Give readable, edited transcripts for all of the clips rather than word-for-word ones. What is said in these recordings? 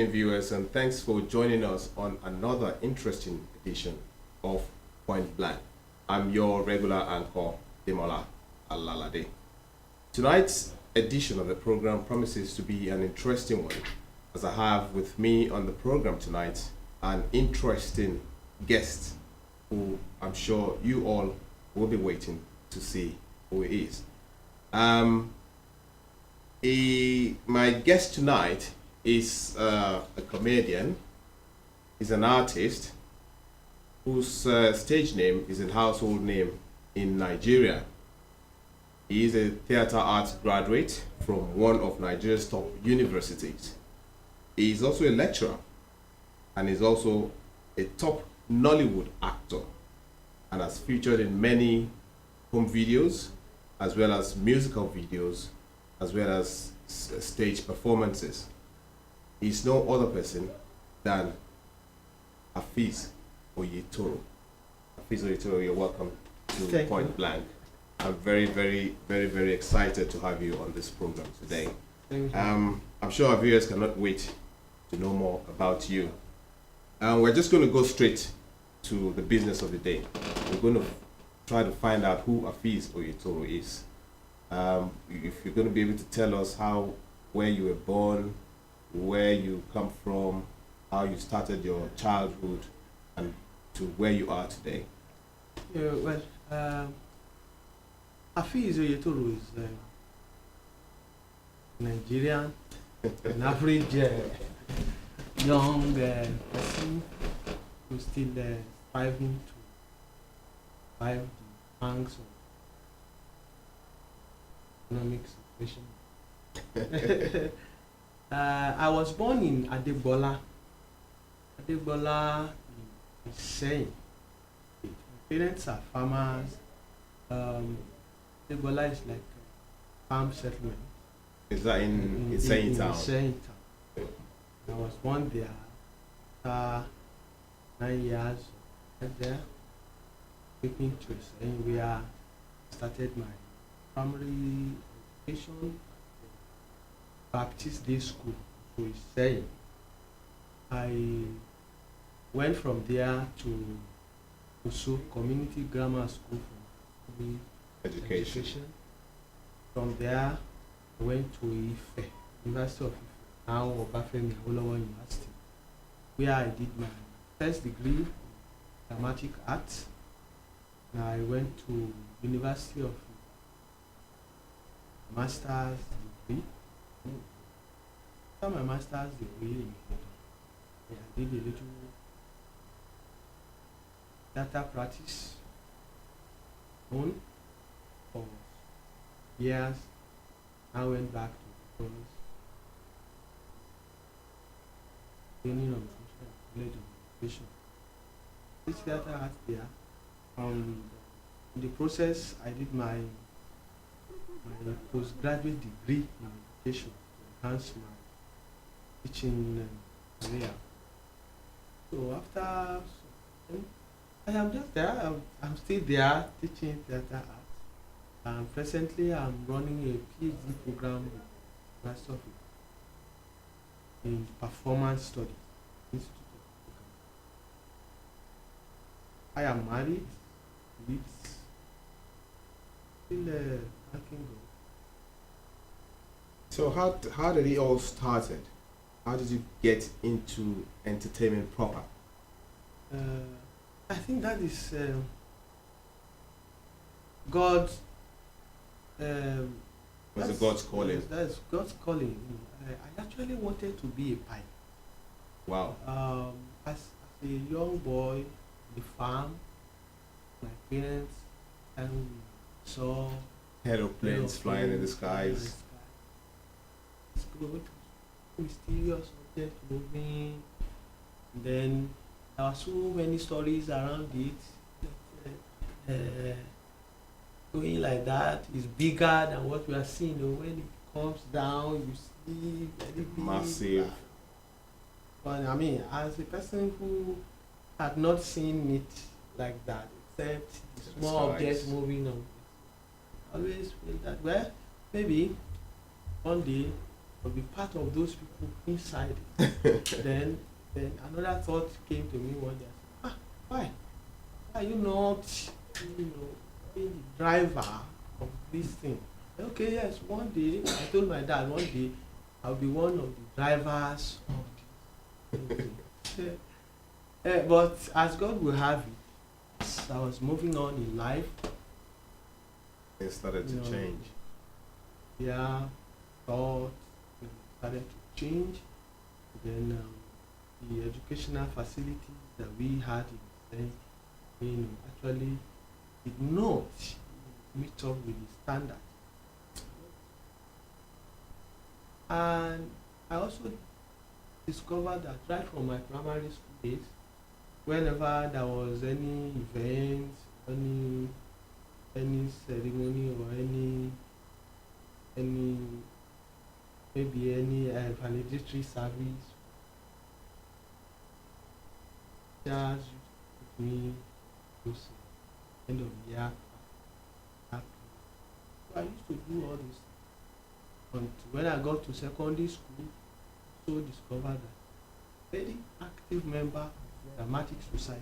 evening, viewers, and thanks for joining us on another interesting edition of Point Blank. I'm your regular anchor, Demola Alalade. Tonight's edition of the program promises to be an interesting one, as I have with me on the program tonight an interesting guest who I'm sure you all will be waiting to see who he is. My guest tonight is a comedian. He's an artist whose stage name is a household name in Nigeria. He is a theater arts graduate from one of Nigeria's top universities. He is also a lecturer and is also a top Nollywood actor and has featured in many home videos as well as musical videos as well as stage performances. He's no other person than Hafiz Oyetoro. Hafiz Oyetoro, you're welcome to Point Blank. I'm very, very, very, very excited to have you on this program today. Thank you. I'm sure our viewers cannot wait to know more about you. We're just going to go straight to the business of the day. We're going to try to find out who Hafiz Oyetoro is. If you're going to be able to tell us where you were born, where you come from, how you started your childhood, and to where you are today. Yeah, well, Hafiz Oyetoro is Nigerian, an average young person who's still striving to survive the pangs of economic situation. I was born in Adegbola in Iseyin. My parents are farmers. Adegbola is like a farm settlement. Is that in Iseyin town? Iseyin town. I was born there after 9 years right there. Taken to Iseyin where I started my primary education. Baptist Day School, so it's saying. I went from there to Usu Community Grammar School for education. From there, I went to Ife, University of Ife, now Obafemi Awolowo University, where I did my first degree in dramatic arts. And I went to University of master's degree. After my master's degree, I did a little data practice for years. I went back to the beginning of college of education. This theater art there. In the process, I did my postgraduate degree in education to enhance my teaching career. So after I am just there. I'm still there teaching theater art. And presently I'm running a PhD program at the University of in performance studies. Institute of I am married with still working. So how did it all started? How did you get into entertainment proper? I think that is God. Was it God's calling? That's God's calling. I actually wanted to be a pilot. Wow. As a young boy, on the farm, my parents and saw Aeroplanes flying in the skies. It's good. Mysterious object moving. Then there are so many stories around it. Going like that is bigger than what we are seeing. When it comes down, you see very big. Massive. But I mean, as a person who had not seen it like that, except small objects moving on, I always feel that, well, maybe one day or be part of those people inside. then then another thought came to me one day. I said, why? Why are you not, being the driver of this thing? Okay, yes, one day I told my dad one day I'll be one of the drivers of the thing. But as God will have it, as I was moving on in life, It started to change. Yeah, thought started to change. Then the educational facilities that we had in Spain, actually did not meet up with the standard. And I also discovered that right from my primary school days, whenever there was any event, any ceremony or any maybe any valedictory service, teachers used to put me those end of the year. So I used to do all this. But when I got to secondary school, I also discovered that very active member of the dramatic society.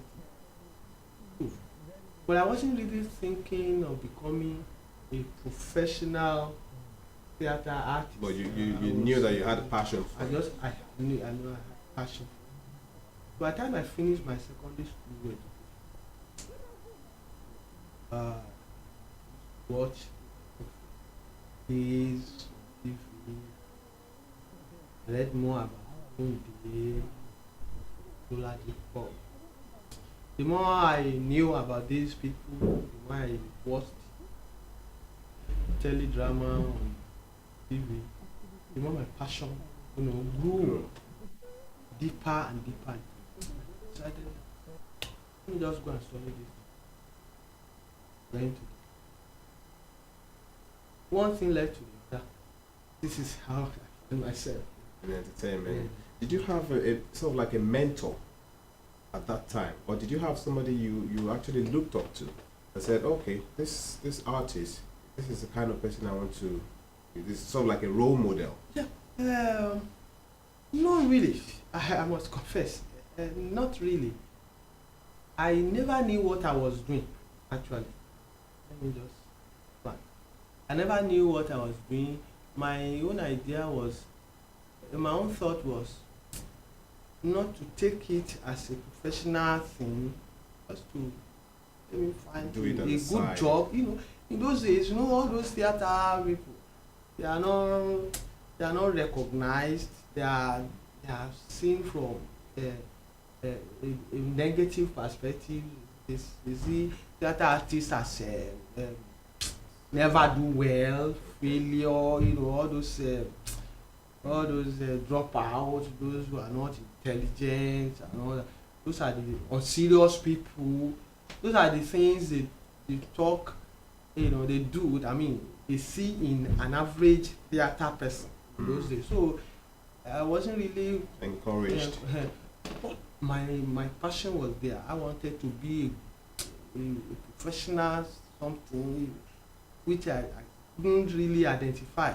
But I wasn't really thinking of becoming a professional theater artist. But you knew that you had a passion for it. I knew I had passion for it. By the time I finished my secondary school education, watch these TV, read more about Sunday, Lola Pop. The more I knew about these people, the more I watched teledrama on TV, the more my passion, grew deeper and deeper. So I decided, let me just go and study this. Went to one thing led to the other. This is how I find myself in entertainment. Yeah. Did you have a sort of like a mentor at that time, or did you have somebody you actually looked up to and said, okay, this artist, this is the kind of person I want to, this is sort of like a role model? Yeah, not really. I must confess, not really. I never knew what I was doing, actually. Let me just plan. I never knew what I was doing. My own idea was, my own thought was not to take it as a professional thing, just to let me find do it a on the good side. job. In those days, all those theater people, they are not recognized. They are seen from a negative perspective. They see theater artists as never do well, failure. All those dropouts, those who are not intelligent, and all that. Those are the unserious people. Those are the things they talk, they do. I mean, they see in an average theater person in those days. So I wasn't really encouraged. But my passion was there. I wanted to be a professional, something which I couldn't really identify.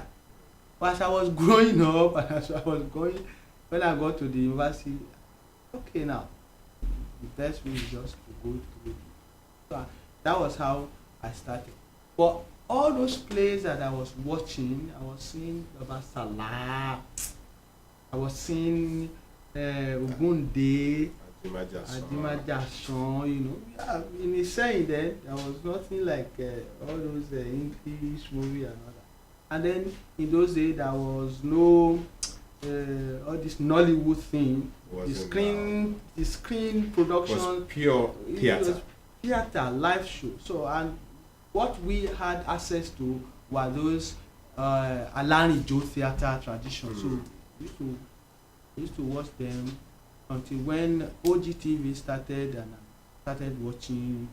But as I was growing up, and as I was going, when I got to the university, okay, now the best way is just to go through it. So that was how I started. But all those plays that I was watching, I was seeing Baba Salah, I was seeing Ogunde, Adimajason, in a saying then there was nothing like all those English movie and all that. And then in those days there was no all this Nollywood thing. The screen production was pure theater. It was theater, live show. So, and what we had access to were those Alarijo theater traditions. So we used to watch them until when OGTV started, and I started watching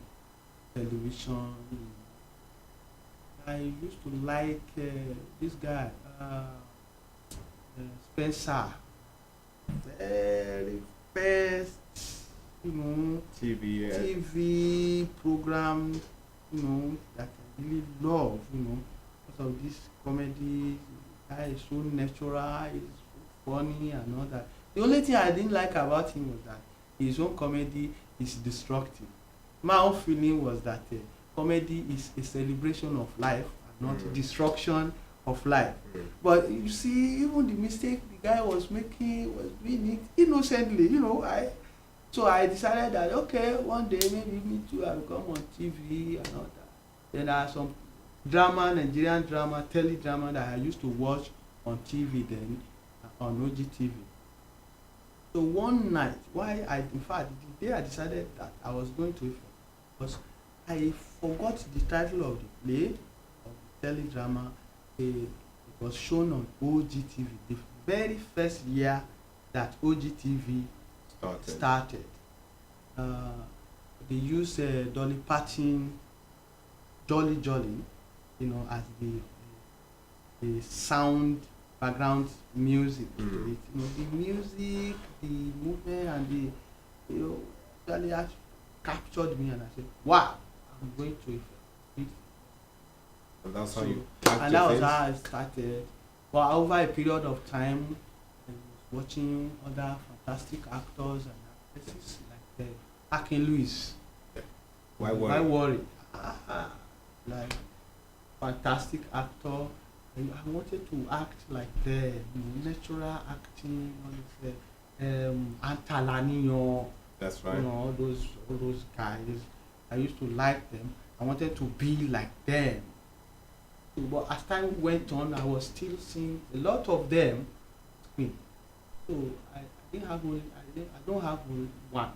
television. I used to like this guy, Spencer. Very first, TV program, that I really love, because of this comedy. guy is so natural, he's so funny and all that. The only thing I didn't like about him was that his own comedy is destructive. My own feeling was that comedy is a celebration of life and not destruction of life. But you see, even the mistake the guy was making was doing it innocently, so I decided that okay, one day maybe me too I'll come on TV and all that. Then there are some Nigerian drama, teledrama that I used to watch on TV then, on OGTV. So one night, in fact, the day I decided that I was going to Ife, was I forgot the title of the play, of the teledrama. It was shown on OGTV, the very first year that OGTV started. They used Dolly Parton, Jolly Jolly, as the sound background music. The music, the movement, and really captured me, and I said, "Wow, I'm going to Ife." And that's how you. And that was how I started. But over a period of time, I was watching other fantastic actors and actresses like Akin Lewis. Why worry? Like fantastic actor. And I wanted to act like them, natural acting. Antalanio. That's right. All those guys. I used to like them. I wanted to be like them. But as time went on, I was still seeing a lot of them. So I didn't have only, I don't have only one.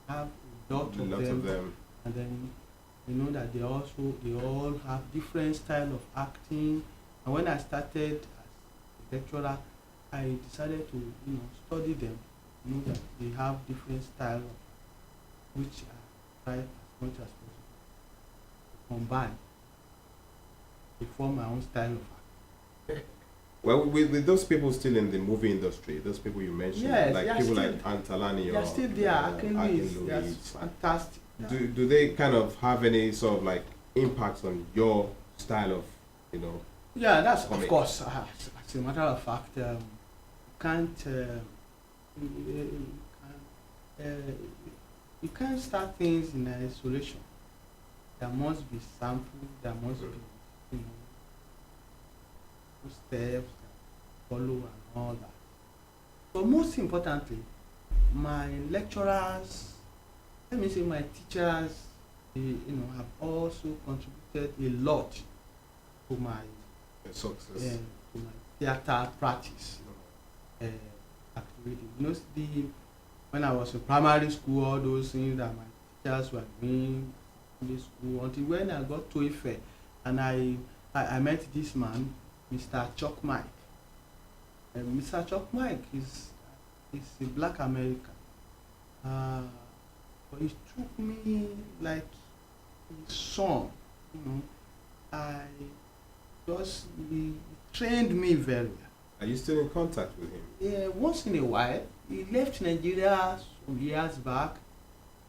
I have a lot of them. And then that they all have different style of acting. And when I started as a lecturer, I decided to study them. That they have different style of, which I try as much as possible to combine. They form my own style of art. Well, with those people still in the movie industry, those people you mentioned, yes, like people like Antalani, they're still there. Akin Lewis, that's fantastic. Do they kind of have any sort of like impact on your style of, Yeah, that's comic? Of course. As a matter of fact, you can't start things in isolation. There must be samples. There must be steps, follow and all that. But most importantly, my lecturers, let me say my teachers, have also contributed a lot to my success, to my theater practice activity. When I was in primary school, all those things that my teachers were doing in school, until when I got to Ife, and I met this man, Mr. Chuck Mike. Mr. Chuck Mike is a black American. But it took me like his son. He trained me very well. Are you still in contact with him? Yeah, once in a while. He left Nigeria some years back.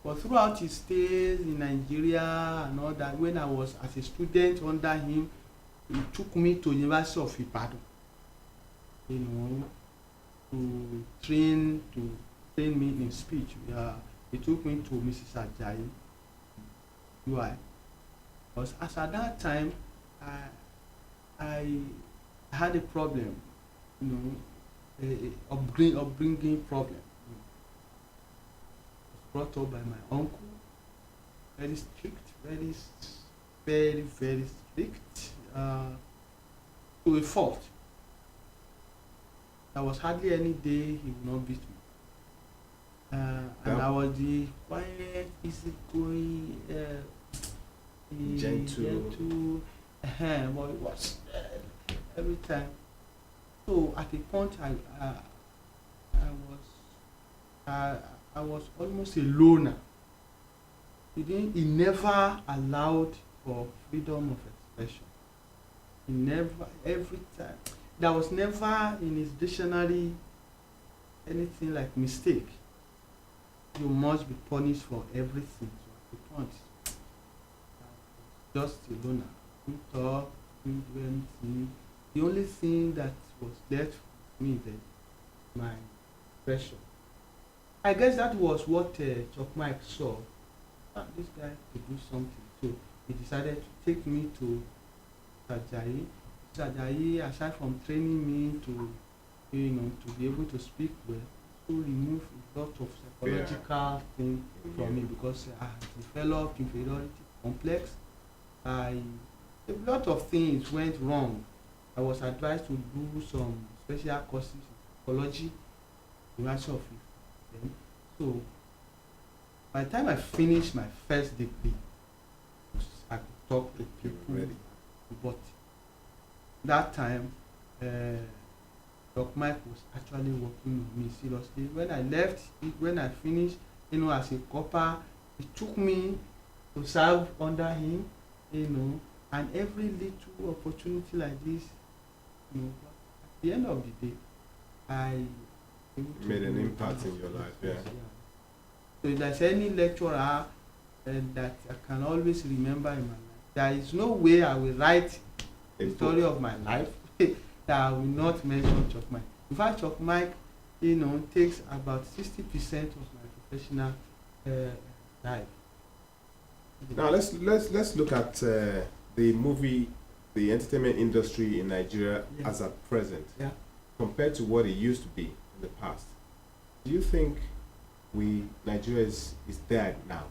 But throughout his stays in Nigeria and all that, when I was as a student under him, he took me to University of Ibadan, to train me in speech. He took me to Mrs. Ajayi, UI. Because as at that time, I had a problem, upbringing problem. I was brought up by my uncle, very strict, very, very strict. To a fault. There was hardly any day he would not beat me. And I was the quiet, easygoing, gentle. But it was every time. So at a point, I was almost a loner. He never allowed for freedom of expression. He never, every time. There was never in his dictionary anything like mistake. You must be punished for everything. So at the point, just a loner. Couldn't talk, couldn't do anything. The only thing that was left with me then, my impression. I guess that was what Chuck Mike saw. Ah, this guy could do something. So he decided to take me to Ajayi. Ajayi, aside from training me to, to be able to speak well, to remove a lot of psychological things from me, because I had developed inferiority complex. A lot of things went wrong. I was advised to do some special courses in psychology, University of Ife. So by the time I finished my first degree, I could talk to people. But that time, Doc Mike was actually working on me seriously. When I left, when I finished, as a copper, he took me to serve under him, and every little opportunity like this, at the end of the day, I made an impact in your life, yeah. So if there's any lecturer that I can always remember in my life, there is no way I will write the story of my life that I will not mention Chuck Mike. In fact, Chuck Mike, takes about 60% of my professional life. Now let's look at the entertainment industry in Nigeria as at present, compared to what it used to be in the past. Do you think Nigeria is there now?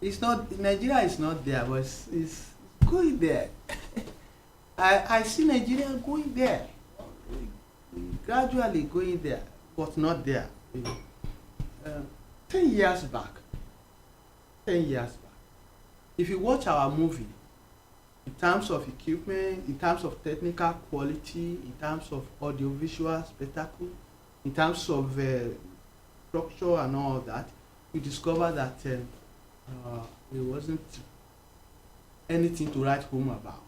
It's not. Nigeria is not there, but it's going there. I see Nigeria going there, gradually going there, but not there. 10 years back, if you watch our movie, in terms of equipment, in terms of technical quality, in terms of audiovisual spectacle, in terms of structure and all that, you discover that it wasn't anything to write home about.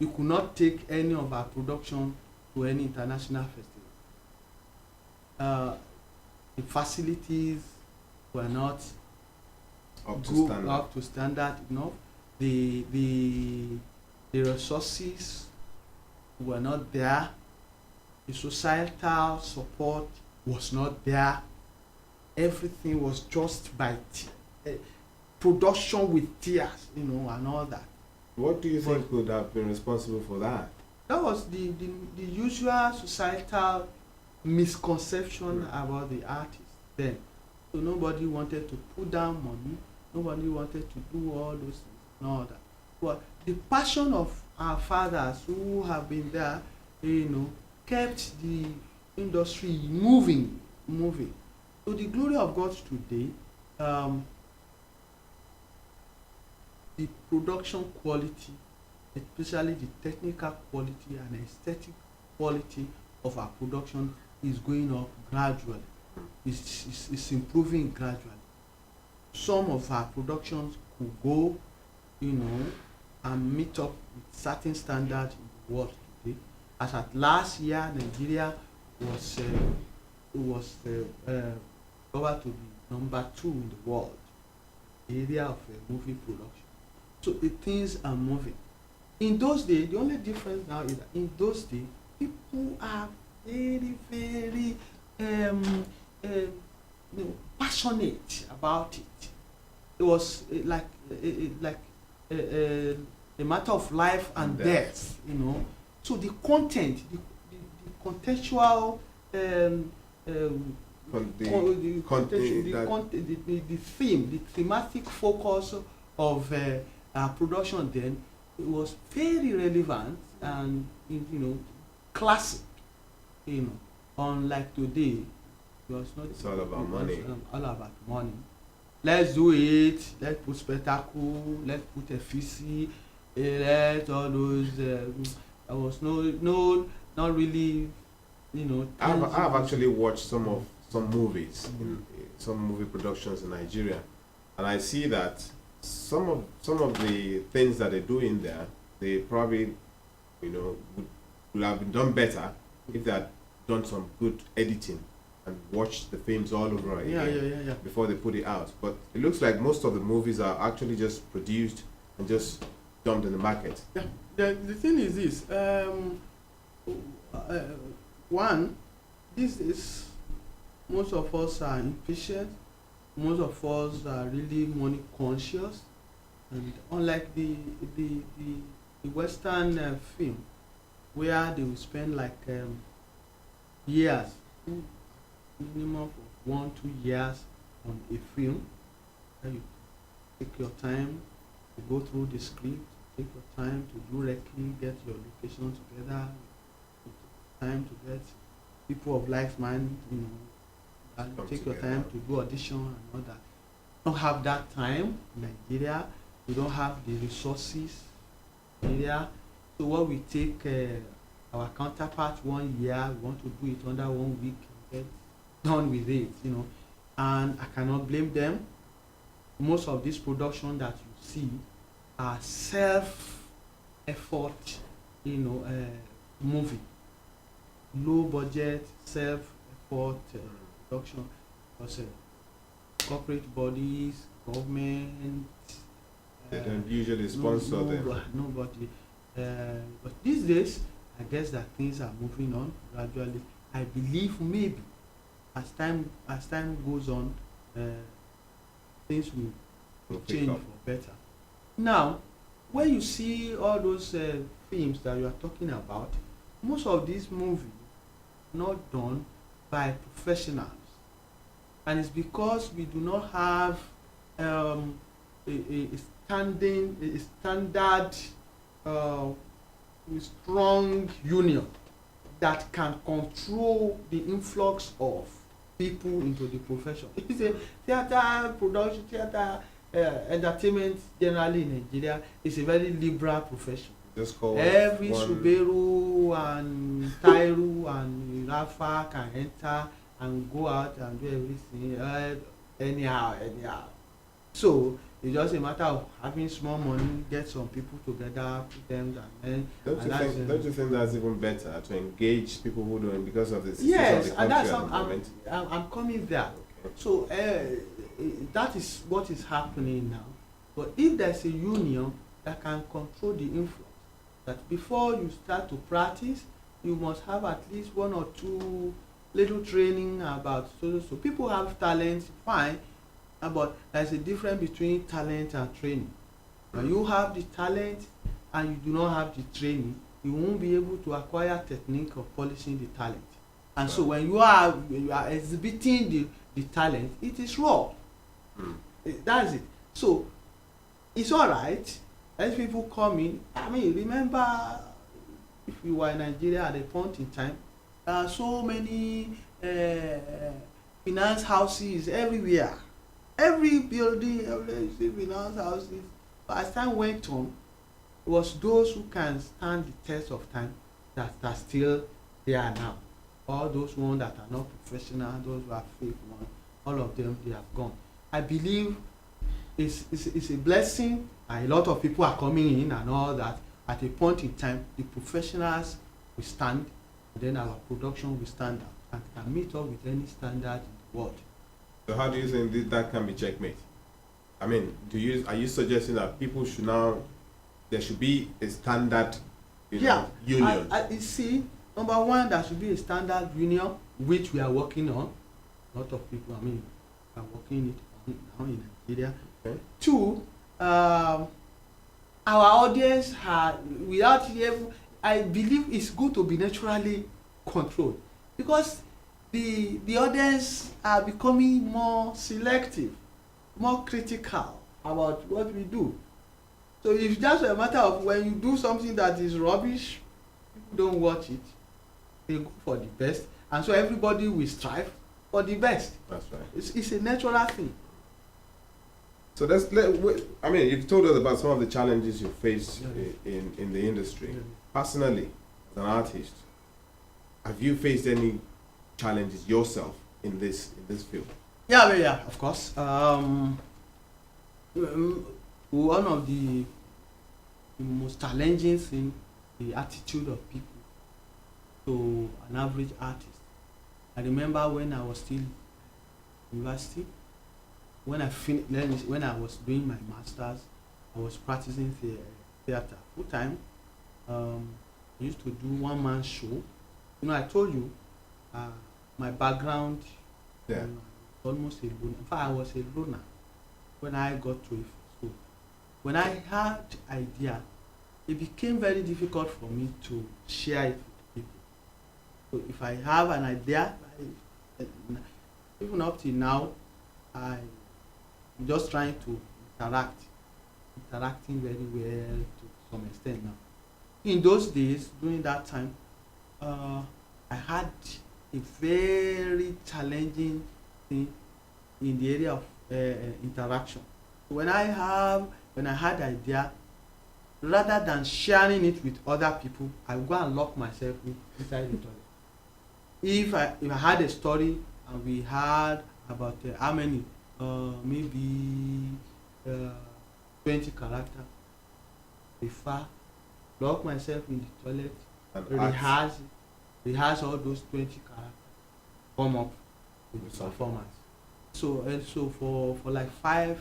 You could not take any of our production to any international festival. The facilities were not up to standard enough. The resources were not there. The societal support was not there. Everything was just by production with tears, and all that. What do you think could have been responsible for that? That was the usual societal misconception about the artist then. So nobody wanted to put down money. Nobody wanted to do all those things and all that. But the passion of our fathers who have been there, kept the industry moving. So the glory of God today, the production quality, especially the technical quality and aesthetic quality of our production is going up gradually. It's improving gradually. Some of our productions could go, and meet up with certain standards in the world today. As at last year, Nigeria was covered to be number 2 in the world, area of movie production. So the things are moving. In those days, the only difference now is that in those days, people are very, very passionate about it. It was like a matter of life and death, So the content, the contextual, the theme, the thematic focus of our production then, it was very relevant and classic. Unlike today, it was not. It's all about money. All about money. Let's do it. Let's put spectacle. Let's put efficacy. Let all those. I was not really. I've actually watched some movies, some movie productions in Nigeria, and I see that some of the things that they do in there, they probably, would have been done better if they had done some good editing and watched the films all over again before they put it out. But it looks like most of the movies are actually just produced and just dumped in the market. Yeah. The thing is this. one, this is, most of us are impatient, most of us are really money conscious, and unlike the Western film, where they will spend like years, minimum of 1-2 years on a film, and you take your time to go through the script, take your time to do recce, get your location together, time to get people of like mind, and take your time to do audition and all that. Don't have that time in Nigeria. We don't have the resources in Nigeria. So what we take our counterpart 1 year, we want to do it under 1 week, and get done with it, and I cannot blame them. Most of this production that you see are self-effort, movie, low budget, self-effort production, because corporate bodies, government, they don't usually sponsor them. Nobody. But these days, I guess that things are moving on gradually. I believe maybe as time goes on, things will change for better. Now, when you see all those films that you are talking about, most of these movies are not done by professionals, and it's because we do not have a standard strong union that can control the influx of people into the profession. It's a theater production, entertainment generally in Nigeria is a very liberal profession. Every Suberu and Tairu and Rafa can enter and go out and do everything anyhow. So it's just a matter of having small money, get some people together, put them, and then. Don't you think that's even better to engage people who don't, because of the situation yes, of the and that's country I'm coming there. Okay. So that is what is happening now. But if there's a union that can control the influence, that before you start to practice, you must have at least 1 or 2 little training about so people have talent, fine, but there's a difference between talent and training. When you have the talent and you do not have the training, you won't be able to acquire technique of polishing the talent. And so when you are exhibiting the talent, it is raw. That's it. So it's all right. As people come in, I mean, remember, if you were in Nigeria at a point in time, there are so many finance houses everywhere. Every building, every finance houses. But as time went on, it was those who can stand the test of time that are still there now. All those ones that are not professional, those who are fake ones, all of them, they have gone. I believe it's a blessing, and a lot of people are coming in and all that. At a point in time, the professionals will stand, and then our production will stand up and can meet up with any standard in the world. So how do you think that can be checkmate? I mean, are you suggesting that people should now, there should be a standard union? You see, number one, there should be a standard union, which we are working on. A lot of people, are working it now in Nigeria. Okay. 2, our audience I believe it's good to be naturally controlled, because the audience are becoming more selective, more critical about what we do. So it's just a matter of when you do something that is rubbish, people don't watch it. They go for the best, and so everybody will strive for the best. That's right. It's a natural thing. So you've told us about some of the challenges you face in the industry. Personally, as an artist, have you faced any challenges yourself in this field? Yeah, of course. One of the most challenging thing, the attitude of people to an average artist. I remember when I was still in university, when I was doing my masters, I was practicing theater full time. I used to do one-man show I told you my background. Yeah. Almost a loner. In fact, I was a loner when I got to school. When I had idea, it became very difficult for me to share it with people. So if I have an idea, even up till now, I'm just trying to interacting very well to some extent now. In those days, during that time, I had a very challenging thing in the area of interaction. When I had idea, rather than sharing it with other people, I go and lock myself inside the toilet. If I had a story and we had about how many, maybe uh, 20 character, prefer lock myself in the toilet, And rehearse all those 20 characters, come up with With the something. performance. So for like 5-7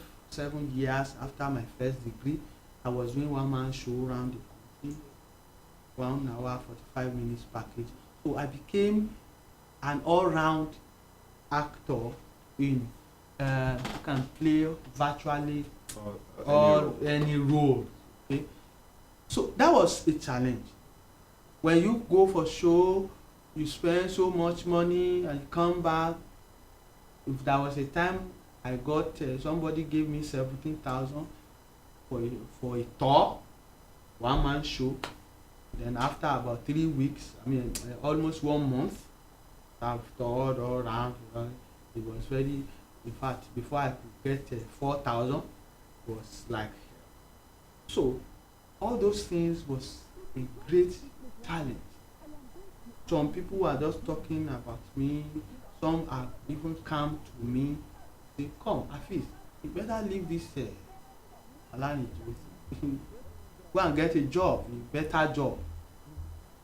years after my first degree, I was doing one man show around the country, 1 hour 45 minutes package. So I became an all-round actor in who can play virtually or any role. Okay, so that was a challenge. When you go for show, you spend so much money and you come back. If there was a time I got somebody gave me 17,000 for a tour, one man show. Then after about 3 weeks, almost 1 month, I've toured all around. It was very, in fact, before I could get 4,000, it was like, so all those things was a great challenge. Some people were just talking about me. Some have even come to me, say, come, Hafiz, you better leave this Alani go and get a job, a better job.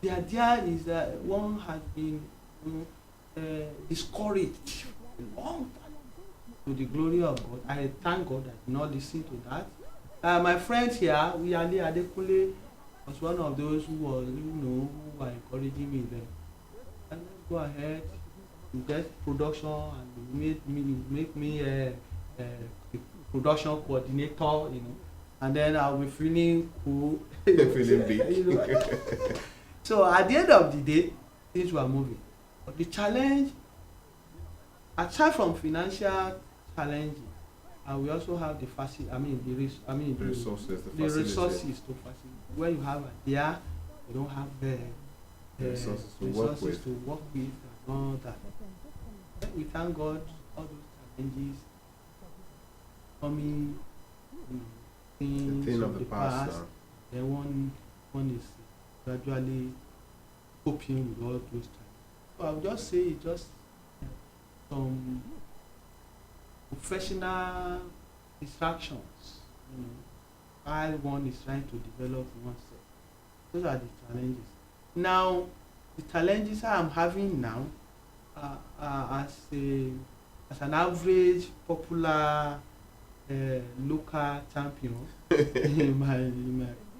The idea is that one has been discouraged a long time. To the glory of God, I thank God I did not listen to that. My friend here, Yale Adekunle, was one of those who was, who were encouraging me then. And let's go ahead, you get production, and you make me a production coordinator, and then I'll be feeling cool. feeling big. So at the end of the day, things were moving. But the challenge, aside from financial challenges, we also have the The resources, the resources to facilitate. When you have idea, you don't have the resources to work with and all that. But we thank God all those challenges coming, things The thing of the past now. Then one is gradually coping with all those challenges. So I would just say it's just some professional distractions, while one is trying to develop oneself. Those are the challenges. Now, the challenges I am having now as an average popular local champion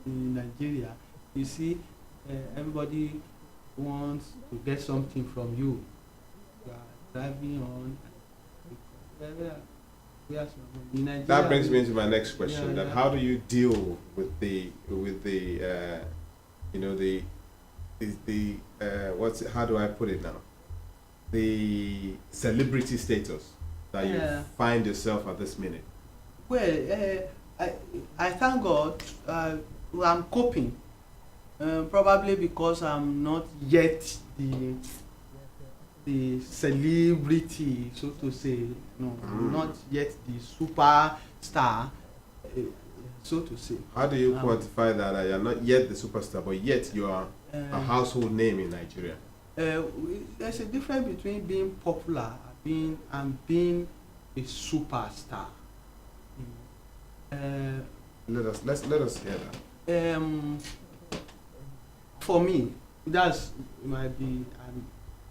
in Nigeria, you see, everybody wants to get something from you. You are driving on. That brings me to my next question. Yeah. That how do you deal with the how do I put it now? The celebrity status that you find yourself at this minute. Well, I thank God. I'm coping. Probably because I'm not yet the celebrity, so to say. No, I'm not yet the superstar, so to say. How do you quantify that you're not yet the superstar, but yet you are a household name in Nigeria? There's a difference between being popular and being a superstar. Let us hear that. For me, I'm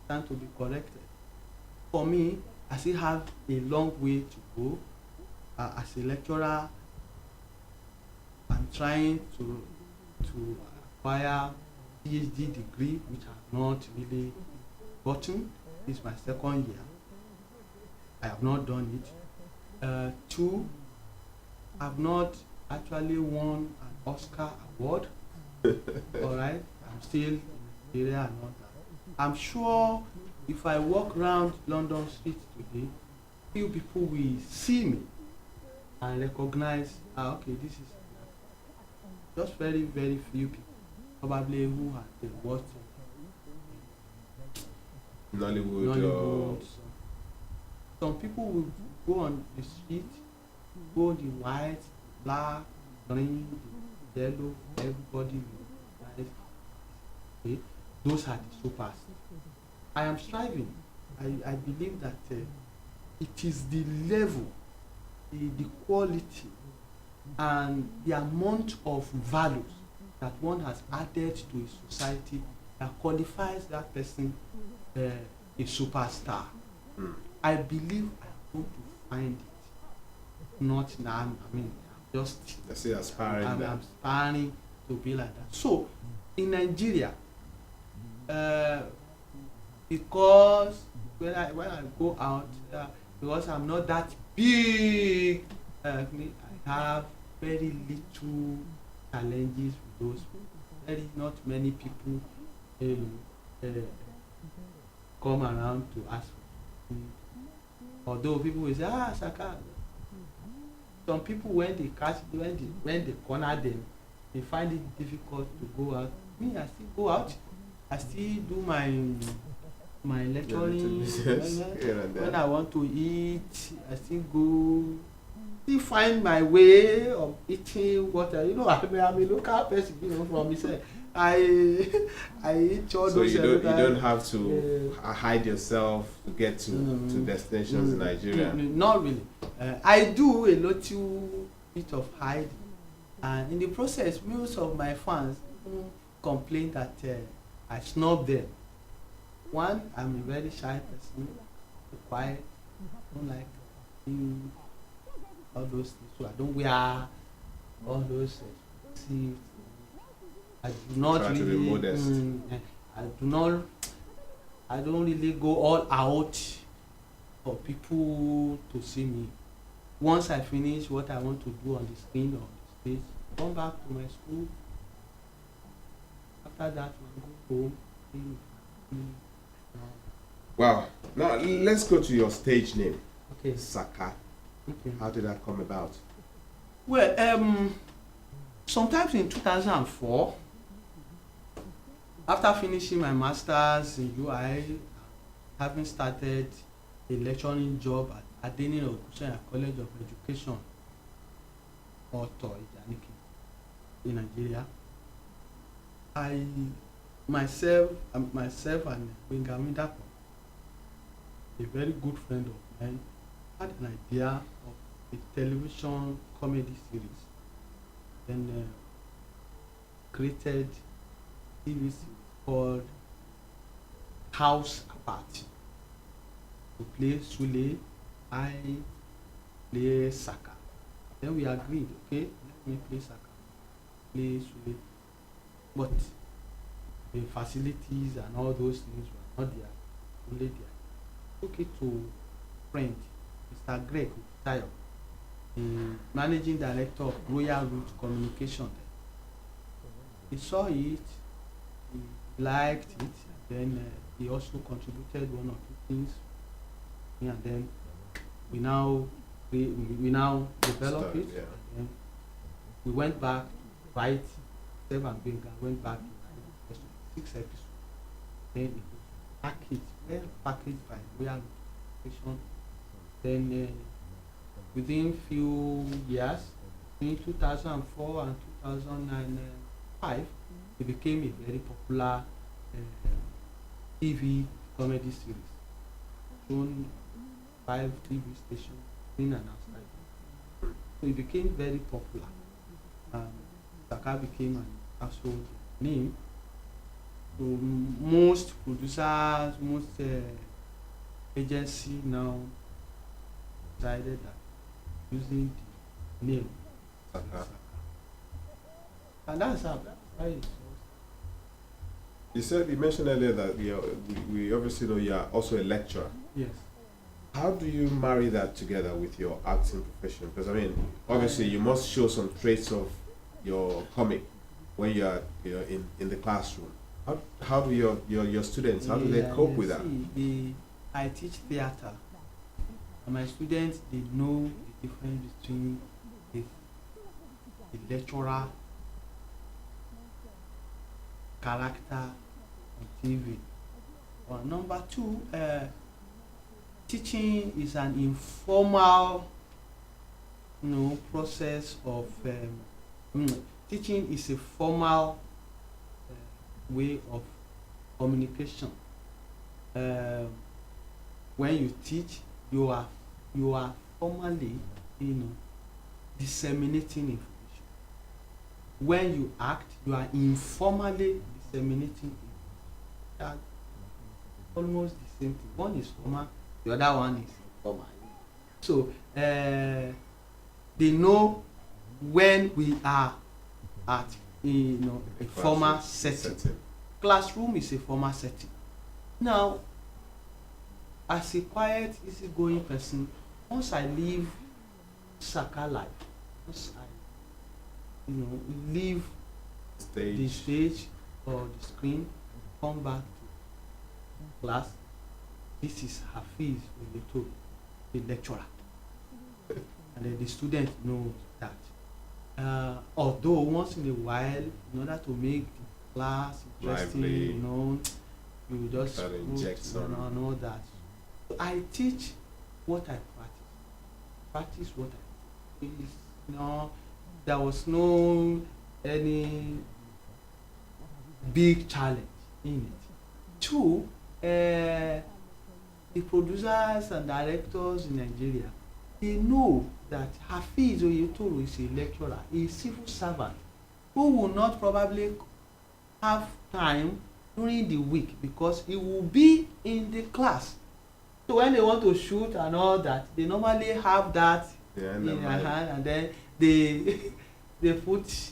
trying to be corrected. For me, I still have a long way to go. As a lecturer, I'm trying to acquire PhD degree, which I have not really gotten. This is my second year. I have not done it. Two, I have not actually won an Oscar award. All right, I'm still in Nigeria and all that. I'm sure if I walk around London streets today, few people will see me and recognize, okay, this is just very, very few people probably who have watched Nollywood. Some people will go on the street, go the white, black, green, yellow, everybody will recognize. Okay? Those are the supers. I am striving. I believe that it is the level, the quality, and the amount of values that one has added to a society that qualifies that person a superstar. I believe I'm going to find it. Not now. I mean, I'm just aspiring. I'm aspiring to be like that. So, in Nigeria, because when I go out, because I'm not that big, I have very little challenges with those. Very not many people come around to ask for me. Although people will say, Saka. Some people when they corner them, they find it difficult to go out. Me, I still go out. I still do my lecturing. When I want to eat, I still go. Still find my way of eating water. I'm a local person, from myself. I eat all those. So you don't have to hide yourself to get to destinations in Nigeria. Not really. I do a little bit of hiding, and in the process, most of my fans complain that I snub them. One, I'm a very shy person, quiet, don't like all those things. So I don't wear all those things. I do not try really to be modest. I don't really go all out for people to see me. Once I finish what I want to do on the screen or on the stage, come back to my school. After that, I go home. Wow. Now let's go to your stage name. Okay. Saka. Okay. How did that come about? Well, sometimes in 2004, after finishing my masters in UI, having started a lecturing job at Adeni College of Education, in Nigeria, myself and Benjamin Dapo, a very good friend of mine, had an idea of a television comedy series. Then created TV series called House Party. To play Sule, I play Saka. Then we agreed, okay, let me play Saka, play Sule. But the facilities and all those things were not there, only there. Took it to friend, Mr. Greg Tayo, the managing director of Royal Root Communication. He saw it, he liked it, then he also contributed one or two things, and then we now developed it. Yeah. And we went back to write. Seven and Benga went back to write 6 episodes. Then it was packaged by Royal Communication. Then within few years, in 2004 and 2005, it became a very popular TV comedy series, shown 5 TV stations in and outside. So it became very popular. Saka became an household name. So most producers, most agencies now decided that using the name Saka. And that's how it was. You mentioned earlier that we obviously know you are also a lecturer. Yes. How do you marry that together with your acting profession? Because I mean, obviously you must show some traits of your comic when you are in the classroom. How do your students, how do they cope with that? I teach theater, and my students, they know the difference between the lecturer character on TV. Number two, teaching is an informal, process of teaching is a formal way of communication. When you teach, you are formally, disseminating information. When you act, you are informally disseminating. That almost the same thing. One is formal, the other one is informal. So they know when we are at a formal setting. Classroom is a formal setting. Now, as a quiet, easygoing person, once I leave Saka life, once I leave the stage or the screen, come back to class, this is Hafiz Oyetoro, the lecturer. And then the student knows that. Although once in a while, in order to make the class interesting, lively, you just inject some. All that. I teach what I practice what I teach. There was no any big challenge in it. Two, the producers and directors in Nigeria, they know that Hafiz Oyetoro is a lecturer, a civil servant who will not probably have time during the week because he will be in the class. So when they want to shoot and all that, they normally have that in their hand, and then they put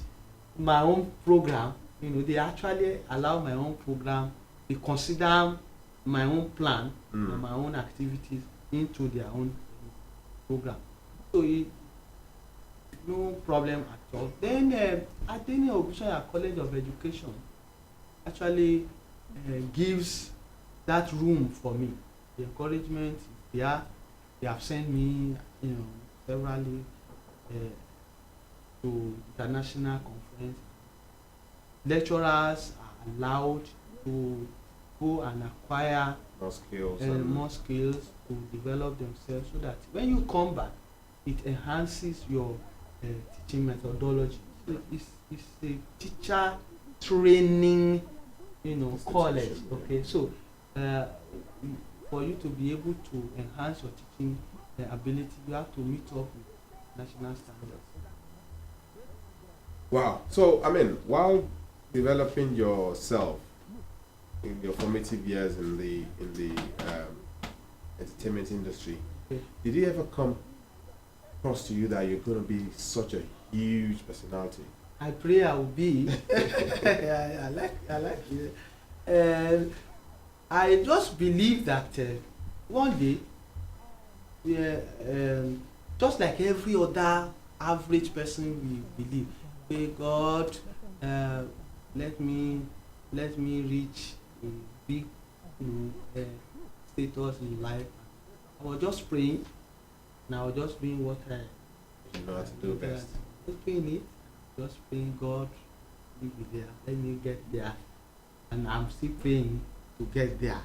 my own program. They actually allow my own program. They consider my own plan and my own activities into their own program. So no problem at all. Then at any Ogunsanya College of Education actually gives that room for me. The encouragement is there. They have sent me, severally to international conference. Lecturers are allowed to go and acquire more skills to develop themselves, so that when you come back, it enhances your teaching methodology. So it's a teacher training, college. Okay, so for you to be able to enhance your teaching ability, you have to meet up with national standards. Wow. So, I mean, while developing yourself in your formative years in the entertainment industry, did it ever come across to you that you're going to be such a huge personality? I pray I will be. I like it. I just believe that one day, just like every other average person we believe, hey God, let me reach a big status in life. I was just praying, and I was just doing what I know how to do best. Just doing it, just praying, God, leave me there, let me get there, and I'm still praying to get there.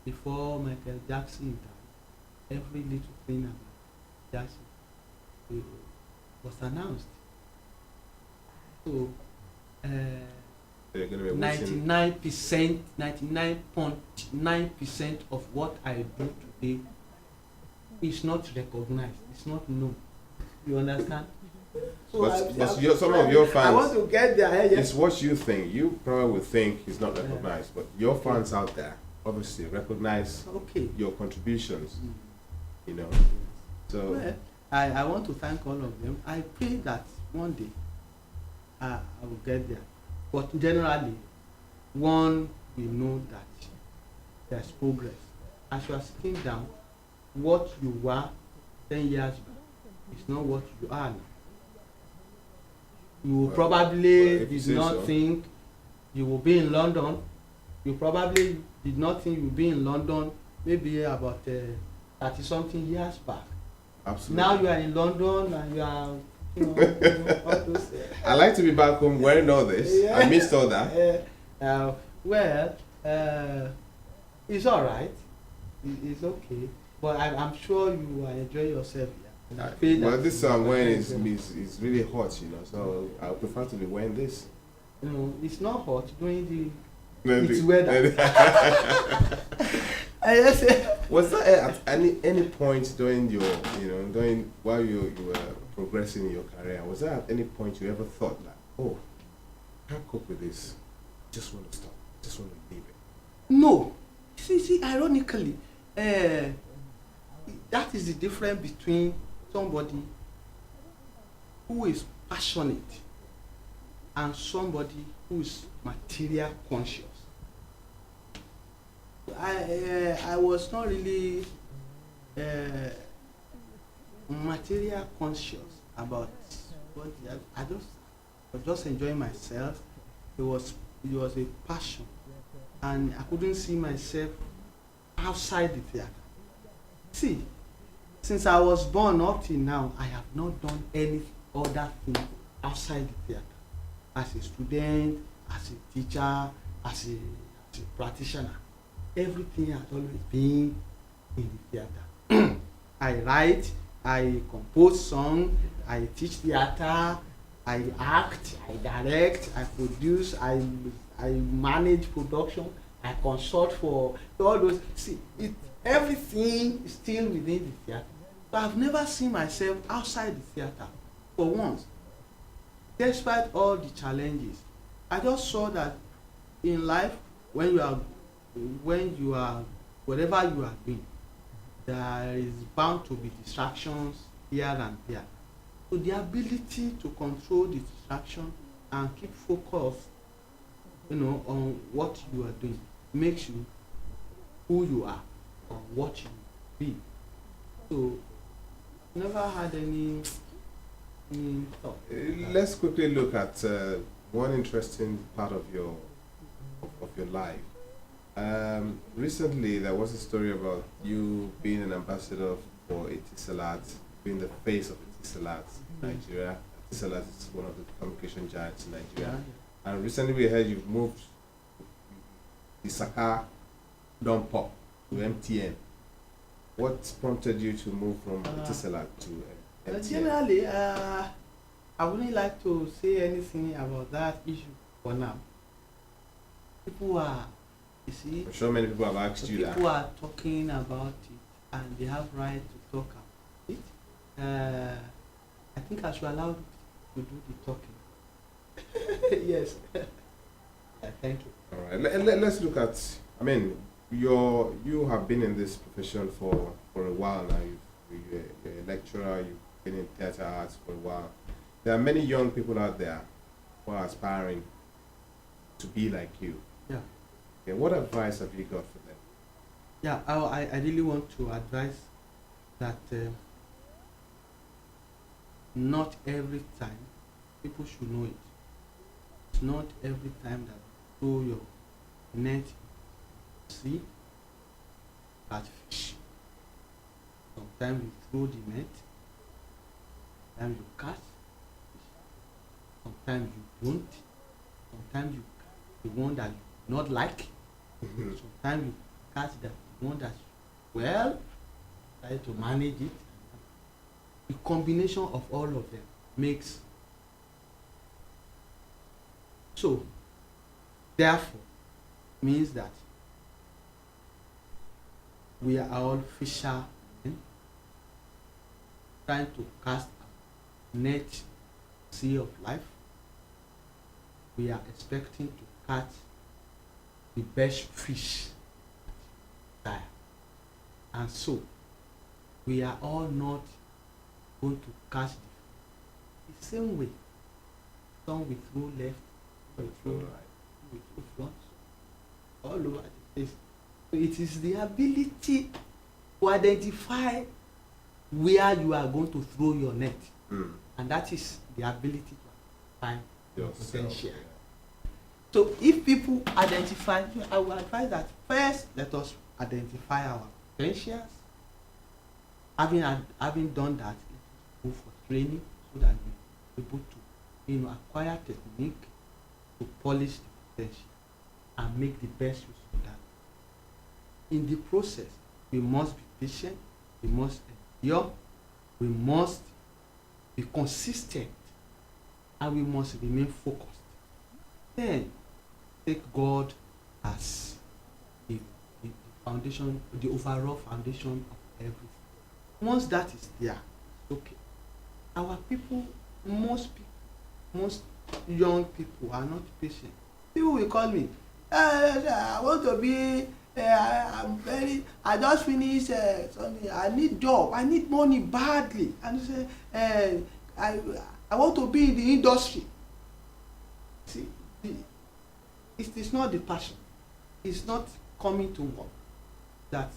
Before Michael Jackson died, every little thing about Jackson was announced. So 99.9% of what I do today is not recognized. It's not known. You understand? So but some of your fans, I want to get there. It's what you think. You probably would think it's not recognized, but your fans out there obviously recognize your contributions. So well, I want to thank all of them. I pray that one day I will get there. But generally, one will know that there's progress. As you are sitting down, what you were 10 years back is not what you are now. You Well, probably if you did say not so. think you will be in London. You probably did not think you will be in London maybe about 30 something years back. Absolutely. Now you are in London and you are, all those. I like to be back home wearing all this. Yeah. I missed all that. Well, it's all right. It's okay. But I'm sure you are enjoying yourself. Yeah. And I feel Well, that this you I'm are wearing enjoying is really hot, so I prefer to be wearing this. It's not hot during the No, it's the- weather. I just say, Was there at any point during your, during while you were progressing in your career, was there at any point you ever thought like, oh, I can't cope with this, just want to stop, just want to leave it? no. See, ironically, that is the difference between somebody who is passionate and somebody who is material conscious. I was not really material conscious about what I was just enjoying myself. It was a passion, and I couldn't see myself outside the theater. See, since I was born up till now, I have not done any other thing outside the theater. As a student, as a teacher, as a practitioner, everything has always been in the theater. I write, I compose song, I teach theater, I act, I direct, I produce, I manage production, I consult for all those. See, everything is still within the theater. So I've never seen myself outside the theater for once. Despite all the challenges, I just saw that in life, when you are whatever you are doing, there is bound to be distractions here and there. So the ability to control the distraction and keep focus, on what you are doing makes you who you are or what you be. So never had any thought. Let's quickly look at one interesting part of your life. Recently, there was a story about you being an ambassador for Etisalat, being the face of Etisalat, Nigeria. Etisalat is one of the communication giants in Nigeria. Yeah. And recently, we heard you've moved the Saka Don't Pop to MTN. What prompted you to move from Etisalat to MTN? Generally, I wouldn't like to say anything about that issue for now. People are, you see, I'm sure many people have asked you that. people are talking about it and they have right to talk about it. I think I should allow to do the talking. Yes. Thank you. All right. Let's look at. I mean, you have been in this profession for a while now. You're a lecturer. You've been in theater arts for a while. There are many young people out there who are aspiring to be like you. Yeah. Okay, what advice have you got for them? Yeah, I really want to advise that not every time people should know it. It's not every time that you throw your net see at fish. Sometimes you throw the net, sometimes you catch fish, sometimes you don't, sometimes you catch the one that you not like, sometimes you catch the one that well, try to manage it. The combination of all of them makes so therefore means that we are all fishermen trying to cast a net sea of life. We are expecting to catch the best fish there, and so we are all not going to catch the same way. Some will throw left, We throw floors all over the place. So it is the ability to identify where you are going to throw your net, and that is the ability to identify your potential. So if people identify, I will advise that first let us identify our potentials. Having done that, let us go for training so that we are able to acquire technique to polish the potential and make the best use of that. In the process, we must be patient, we must endure, we must be consistent, and we must remain focused. Then take God as the foundation, the overall foundation of everything. Once that is there, okay. Our people, most young people are not patient. People will call me, I want to be, I just finished something, I need job, I need money badly. And say, I want to be in the industry. See, it is not the passion. It's not coming to work that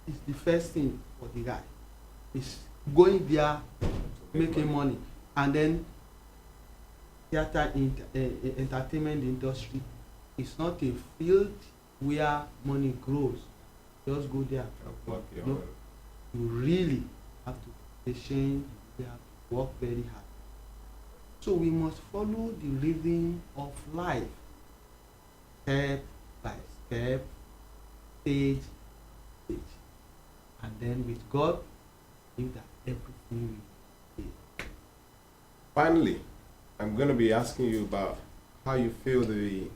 is the first thing for the guy. It's going there, making money, and then theater entertainment industry is not a field where money grows. Just go there. No, you really have to be patient. You have to work very hard. So we must follow the rhythm of life, step by step, stage by stage, and then with God, think that everything will be. Finally, I'm going to be asking you about how you feel the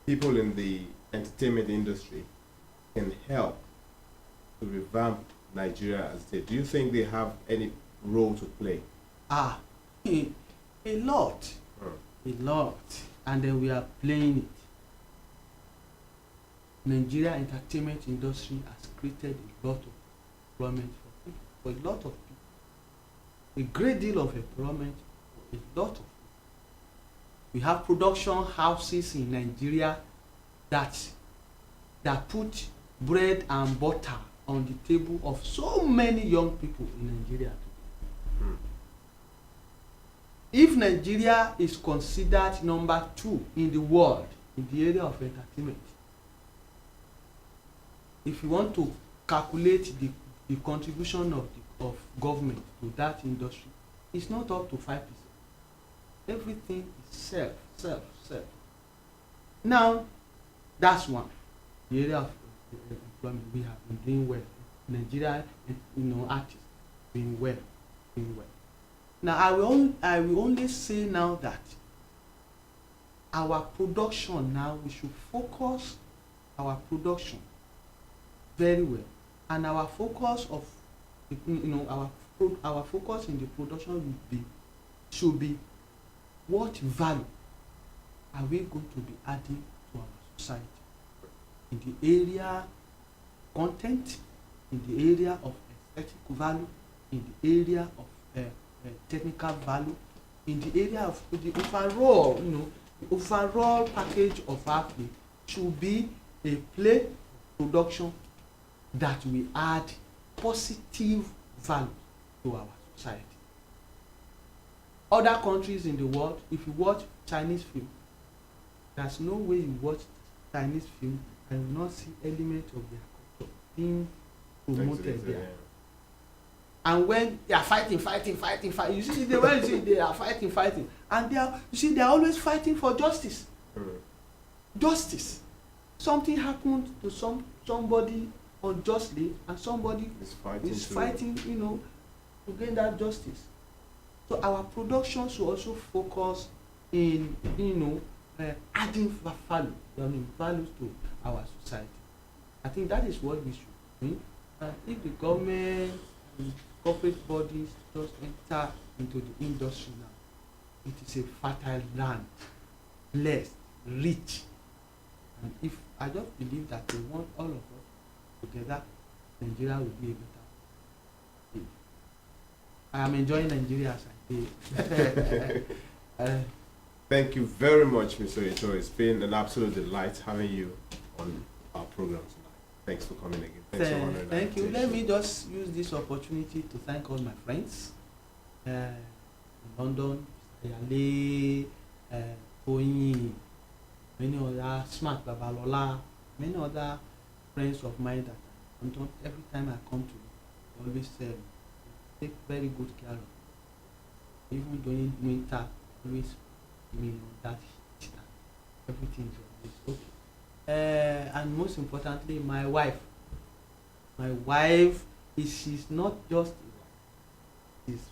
people in the entertainment industry can help to revamp Nigeria as a state. Do you think they have any role to play? A lot. A lot. And then we are playing it. Nigeria entertainment industry has created a lot of employment for a lot of people. A great deal of employment for a lot of people. We have production houses in Nigeria that put bread and butter on the table of so many young people in Nigeria today. If Nigeria is considered number 2 in the world in the area of entertainment, if you want to calculate the contribution of government to that industry, it's not up to 5%. Everything is self. Now, that's one. The area of employment, we have been doing well. Nigeria, artists doing well. Now, I will only say now that our production now, we should focus our production very well, and our focus of our focus in the production should be what value are we going to be adding to our society in the area of content, in the area of aesthetic value, in the area of technical value, in the area of the overall, the overall package of our play should be a play production that will add positive value to our society. Other countries in the world, if you watch Chinese film, there's no way you watch Chinese film and not see elements of their culture being promoted there. And when they are fighting, you see they are fighting, and they are always fighting for justice. Justice. Something happened to somebody unjustly, and somebody is fighting, to gain that justice. So our production should also focus in, adding values to our society. I think that is what we should do. And if the government and corporate bodies just enter into the industry now, it is a fertile land, blessed, rich. And if I just believe that they want all of us together, Nigeria will be a better place. I am enjoying Nigeria as I did. Thank you very much, Mr. Oyetoro. It's been an absolute delight having you on our program tonight. Thanks for coming again. Thanks for honoring our Thank you. Let invitation. me just use this opportunity to thank all my friends in London, Yale, Toyin, many other Smart Babalola, many other friends of mine that I London. Every time I come to them, they always take very good care of me. Even during winter, always give me that heat and everything is always okay. And most importantly, my wife. My wife she's not just a wife. She's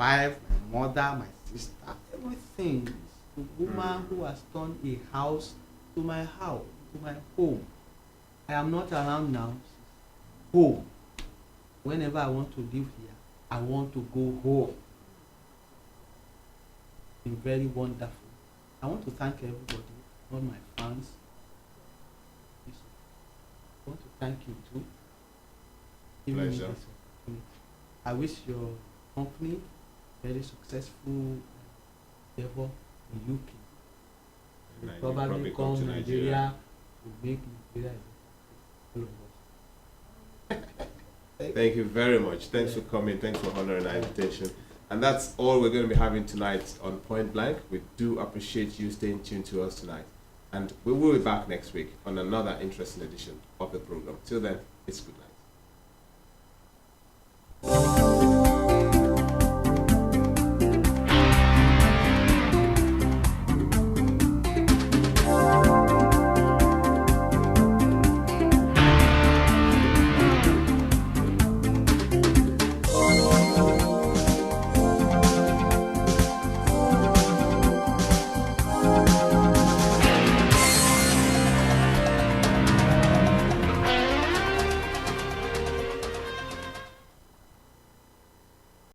wife, my mother, my sister, everything. She's the woman who has turned a house to my house, to my home. I am not around now. She's home. Whenever I want to live here, I want to go home. It's been very wonderful. I want to thank everybody, all my fans. I want to thank you too. Giving me this opportunity. I wish your company very successful endeavor in UK. Probably come to Nigeria to make Nigeria all of us. Thank you very much. Thanks for coming. Thanks for honoring our invitation. And that's all we're going to be having tonight on Point Blank. We do appreciate you staying tuned to us tonight. And we will be back next week on another interesting edition of the program. Till then, it's good night.